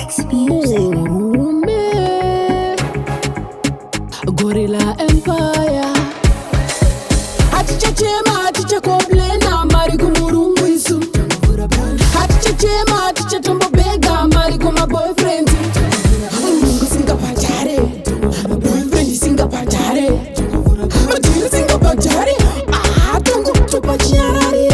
Murume Gorilla Empire Hatichachema hatichakoblena mari kumurungu isu Hatichachema hatichatombo bega mari kuma boyfriend Mungu singa patare Boyfriend singa patare Matiri singa patare Tungu tupa chiarari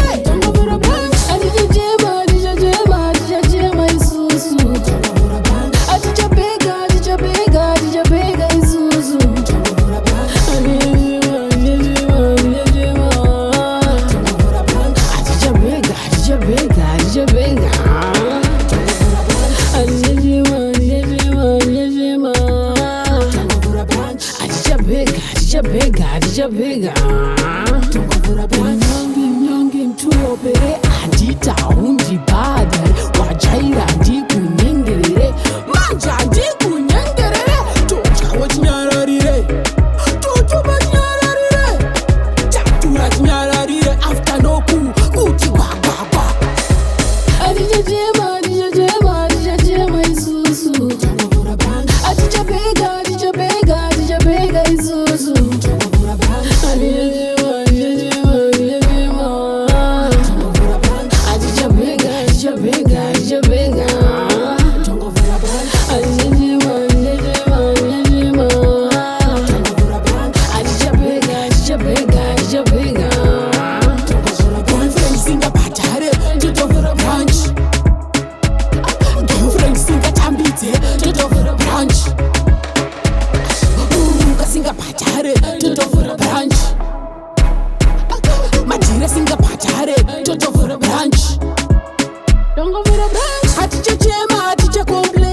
Mnyonge mtuopere andita undi badare wajaira ndikunyengerere manja ndikunyengerere tochawo chinyararire tochoba chinyararire chatura chinyararire after noku kuti kwakwa adichachema isusu adichapega isusu Madira singa patare, toto for a branch. Don't go for a branch. Hatichachema, hatichakomble.